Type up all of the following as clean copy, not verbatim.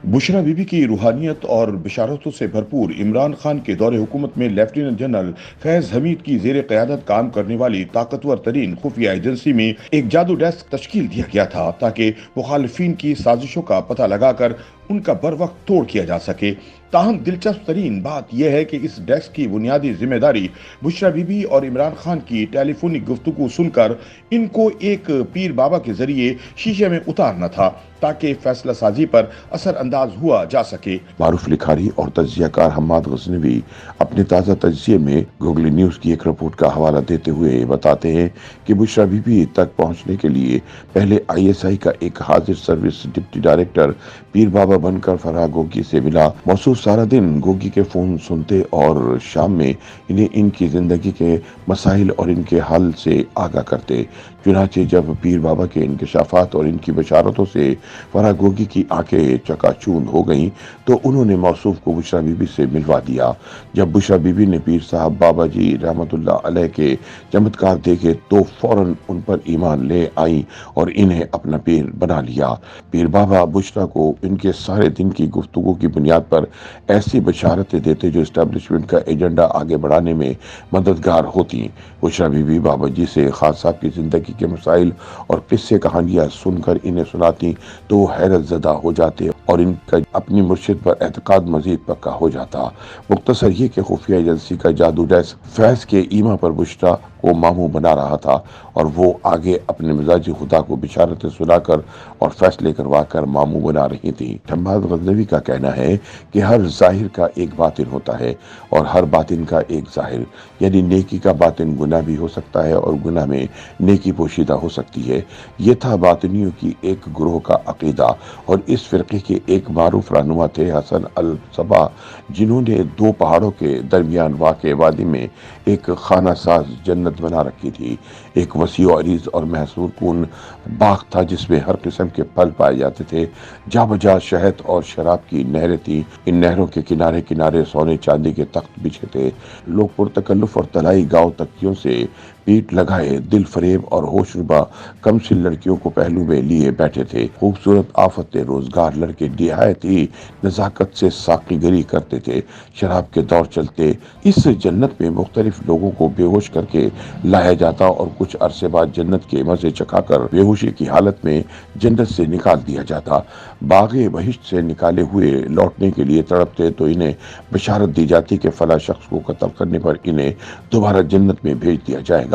बुशरा बीबी की रूहानियत और बशारतों से भरपूर इमरान खान के दौरे हुकूमत में लेफ्टिनेंट जनरल फैज हमीद की जेर क़यादत काम करने वाली ताकतवर तरीन खुफिया एजेंसी में एक जादू डेस्क तश्कील दिया गया था ताकि मुखालफिन की साजिशों का पता लगाकर उनका बर वक्त तोड़ किया जा सके। ताहम दिलचस्प तरीन बात यह है कि इस डेस्क की बुनियादी जिम्मेदारी बुशरा बीबी और इमरान खान की टेलीफोनिक गुफ्तगू सुनकर इनको एक पीर बाबा के जरिए शीशे में उतारना था ताकि फैसला साजी पर असर अंदाज हुआ जा सके। मारूफ लिखारी और तजियाकार हम्माद गजनवी अपने ताज़ा तजिए में गूगल न्यूज़ की एक रिपोर्ट का हवाला देते हुए बताते हैं कि बुशरा बीबी तक पहुंचने के लिए पहले ISI का एक हाजिर सर्विस डिप्टी डायरेक्टर पीर बाबा बनकर फराह गोगी से मिला। मौसूफ सारा दिन गोगी के फोन सुनते और शाम में इन्हें इनकी जिंदगी के मसाइल और इनके हल से आगाह करते। चुनाचे जब पीर बाबा के इंकशाफात और इनकी बशारतों से फराह गोगी की आंखें चकाचूंद हो गईं तो उन्होंने मौसूफ को बुशरा बीबी से मिलवा दिया। जब बुशरा बीबी ने पीर साहब बाबा जी रहमतुल्लाह अलैह के चमत्कार देखे तो फौरन उन पर ईमान ले आई और इन्हें अपना पीर बना लिया। पीर बाबा बुशरा को इनके सारे दिन की गुफ्तगू की बुनियाद पर ऐसी बशारतें देते जो एस्टेब्लिशमेंट का एजेंडा आगे बढ़ाने में मददगार होती। बुशरा बीबी बाबा जी से खान साहब की जिंदगी के मसाइल और किस्से कहानियां सुनकर इन्हें सुनाती तो हैरत ज़दा हो जाते और इनका अपनी मुर्शिद पर एतकाद मजीद पक्का हो जाता। मुख्तसर ये कि खुफिया एजेंसी का जादू डेस्क फैज के ईमा पर बुशरा को मामू बना रहा था और वो आगे अपने मिजाजी खुदा को बिशारतें सुनाकर और फैसले करवाकर मामू बना रही थी। हम्माद गजनवी का कहना है कि हर जाहिर का एक बातिन होता है और हर बातिन का एक जाहिर, यानी नेकी का बातिन गुनाह भी हो सकता है और गुनाह में नेकी पोशीदा हो सकती है। ये था बातिनियों की एक ग्रोह का अकीदा और इस फिरके के एक मारूफ रहनुमा थे हसन अल सबा, जिन्होंने दो पहाड़ों के दरमियान वाक़े वादी में एक खाना साज जन्नत बना रखी थी। एक वसीओ अरीज और महसूर कून बाग था जिसमें हर किस्म के फल पाए जाते थे। जा बजा शहद और शराब की नहरें थी। इन नहरों के किनारे किनारे सोने चांदी के तख्त बिछे थे। लोग पुरतकल्लुफ और तलाई गाँव तकियों से पीठ लगाए दिल फरेब और होशरुबा कमसिल लड़कियों को पहलू में लिए बैठे थे। खूबसूरत आफत रोजगार लड़के निहायत ही नजाकत से साकीगरी करते थे। शराब के दौर चलते इस जन्नत में मुख्तलिफ लोगों को बेहोश करके लाया जाता और कुछ अरसे बाद जन्नत के मजे चखाकर बेहोशी की हालत में जन्नत से निकाल दिया जाता। बागे बहिश्त से निकाले हुए लौटने के लिए तड़पते तो इन्हें बशारत दी जाती कि फला शख्स को कत्ल करने पर इन्हें दोबारा जन्नत में भेज दिया जाएगा।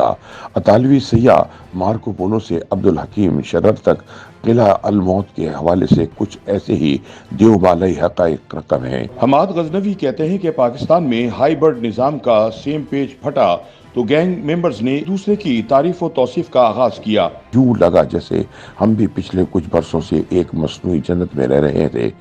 अतालवी सैय्याह मार्को पोलो से अब्दुल हकीम शरर तक किला अल मौत के हवाले से कुछ ऐसे ही देवबालाई हकाइक रकम है। हमाद गजनवी कहते हैं कि पाकिस्तान में हाई बर्ड निजाम का सेम पेज फटा तो गैंग मेंबर्स ने दूसरे की तारीफ और तौसीफ का आगाज किया। यूं लगा जैसे हम भी पिछले कुछ बरसों से एक मसनूई जन्नत में रह रहे थे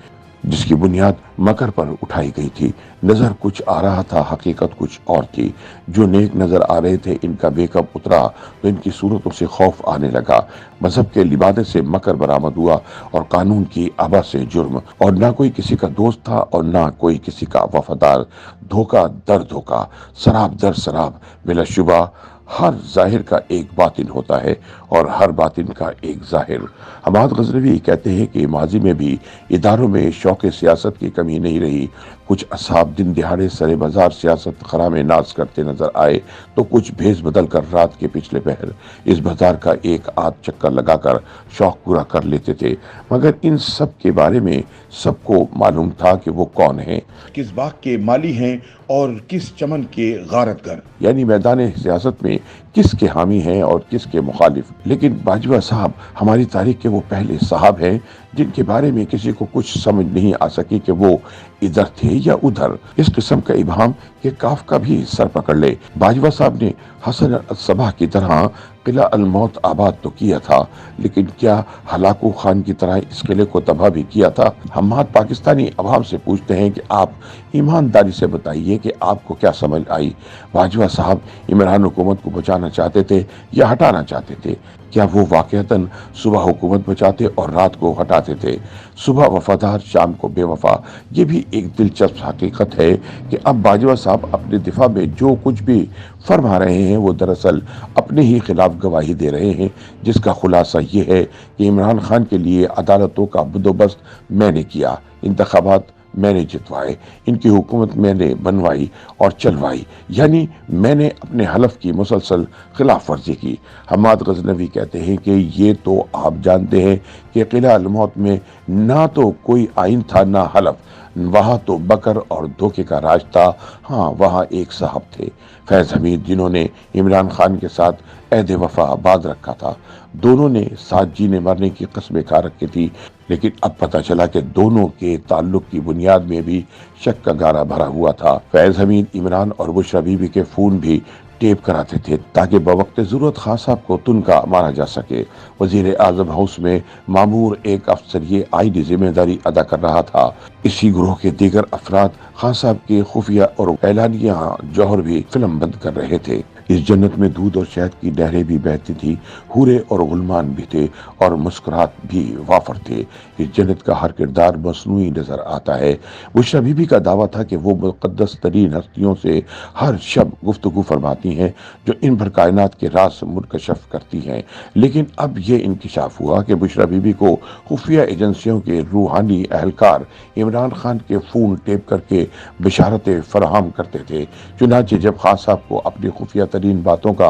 जिसकी बुनियाद मकर पर उठाई गई थी। नजर कुछ आ रहा था, हकीकत कुछ और थी। जो नेक नजर आ रहे थे इनका बेकअप उतरा तो इनकी सूरतों से खौफ आने लगा। मजहब के लिबादे से मकर बरामद हुआ और कानून की आबा से जुर्म, और ना कोई किसी का दोस्त था और ना कोई किसी का वफादार। धोखा दर धोखा, शराब दर शराब। बिलाशुबा हर जाहिर का एक बातिन होता है और हर बातिन का एक जाहिर। हमाद गजनवी कहते हैं कि माजी में भी इदारों में शौक सियासत की कमी नहीं रही। कुछ असहाब दिन दिहाड़े सरे बाजार सियासत खराम नाज करते नजर आए तो कुछ भेस बदल कर रात के पिछले पहर इस बाजार का एक आध चक्कर लगाकर शौक पूरा कर लेते थे। मगर इन सब के बारे में सबको मालूम था कि वो कौन है, किस बाग के माली हैं और किस चमन के गारतगर, यानी मैदान सियासत में किसके हामी हैं और किसके मुखालिफ। लेकिन बाजवा साहब हमारी तारीख के वो पहले साहब हैं जिनके बारे में किसी को कुछ समझ नहीं आ सकी कि वो इधर थे या उधर। इस किस्म का इबाम के काफ का भी सर पकड़ ले। बाजवा साहब ने हसन सबा की तरह किला अल मौत आबाद तो किया था, लेकिन क्या हलाकू खान की तरह इस किले को तबाह भी किया था? हमाद पाकिस्तानी अवाम से पूछते हैं कि आप ईमानदारी से बताइए कि आपको क्या समझ आई। बाजवा साहब इमरान हुकूमत को बचाना चाहते थे या हटाना चाहते थे? क्या वो वाकईतन सुबह हुकूमत बचाते और रात को हटाते थे? सुबह वफादार शाम को बेवफा। ये भी एक दिलचस्प हकीकत है कि अब बाजवा साहब अपने दिफा में जो कुछ भी फरमा रहे हैं वो दरअसल अपने ही खिलाफ गवाही दे रहे हैं, जिसका खुलासा ये है कि इमरान खान के लिए अदालतों का बंदोबस्त मैंने किया, इंतखाबात मैंने जितवाए, इनकी हुकूमत मैंने बनवाई और चलवाई, यानी मैंने अपने हलफ की मुसलसल खिलाफ वर्जी की। हमाद गजनवी कहते हैं कि ये तो आप जानते हैं कि किला अल मौत में ना तो कोई आइन था ना हलफ, वहाँ तो बकर और धोखे का राज था। हाँ, वहाँ एक साहब थे, फैज़ हमीद, जिन्होंने इमरान खान के साथ अहद वफा बांध रखा था। दोनों ने साथ जीने मरने की कस्में खा रखी थी, लेकिन अब पता चला कि दोनों के ताल्लुक की बुनियाद में भी शक का गारा भरा हुआ था। फैज़ हमीद इमरान और बुशरा बीबी के फ़ोन भी टेप कराते थे ताकि बवक्त ज़रूरत खान साहब को तुनका मारा जा सके। वज़ीर आज़म हाउस में मामूर एक अफसर ये आईनी जिम्मेदारी अदा कर रहा था। इसी ग्रोह के दीगर अफराद खान साहब के खुफिया और एलानिया जौहर भी फिल्म बंद कर रहे थे। इस जन्नत में दूध और शहद की नहरें भी बहती थी, हूरे और गुलमान भी थे और मुस्कुराहट भी वाफर थे। इस जन्नत का हर किरदार मसनूई नजर आता है। बुशरा बीबी का दावा था कि वो मुक़द्दस तरीन हस्तियों से हर शब गुफ्तगू फरमाती हैं, जो इन भर कायनात के राज मुनकशफ करती हैं। लेकिन अब ये इंकिशाफ हुआ कि बुशरा बीबी को खुफिया एजेंसियों के रूहानी अहलकार इमरान खान के फ़ोन टेप करके बिशारतें फराहम करते थे। चुनांचे जब खान साहब को अपनी खुफिया तरीन बातों का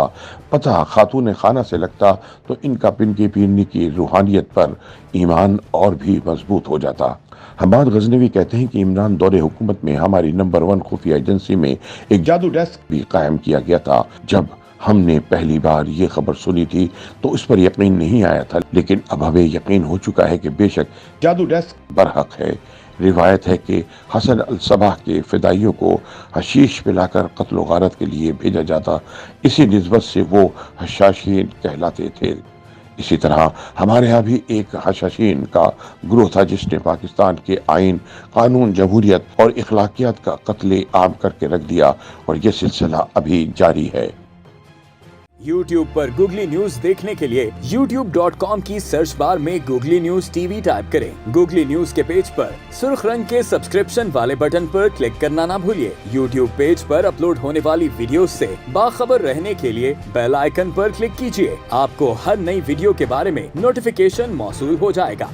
पता खातून खाना से लगता तो इनका पिनकी पीरनी की रूहानियत पर ईमान और भी मजबूत हो जाता। हमाद गजनवी कहते हैं कि इमरान दौरे हुकूमत में हमारी नंबर 1 खुफिया एजेंसी में एक जादू डेस्क भी कायम किया गया था। जब हमने पहली बार ये खबर सुनी थी तो इस पर यकीन नहीं आया था, लेकिन अब हमें यकीन हो चुका है कि बेशक जादू डेस्क बरहक है। रिवायत है कि हसन अल सबाह के फिदाइयों को हशीश पिलाकर कत्ल गारत के लिए भेजा जाता, इसी निस्बत से वो हशाशीन कहलाते थे। इसी तरह हमारे यहाँ भी एक हशाशीन का ग्रोह था जिसने पाकिस्तान के आइन, कानून, जमहूरियत और इखलाकियात का कत्ले आम करके रख दिया और ये सिलसिला अभी जारी है। YouTube पर गूगली न्यूज देखने के लिए youtube.com की सर्च बार में गूगली न्यूज टीवी टाइप करें। गूगली न्यूज के पेज पर सुर्ख रंग के सब्सक्रिप्शन वाले बटन पर क्लिक करना ना भूलिए। YouTube पेज पर अपलोड होने वाली वीडियोस से बाखबर रहने के लिए बेल आइकन पर क्लिक कीजिए। आपको हर नई वीडियो के बारे में नोटिफिकेशन मौसूल हो जाएगा।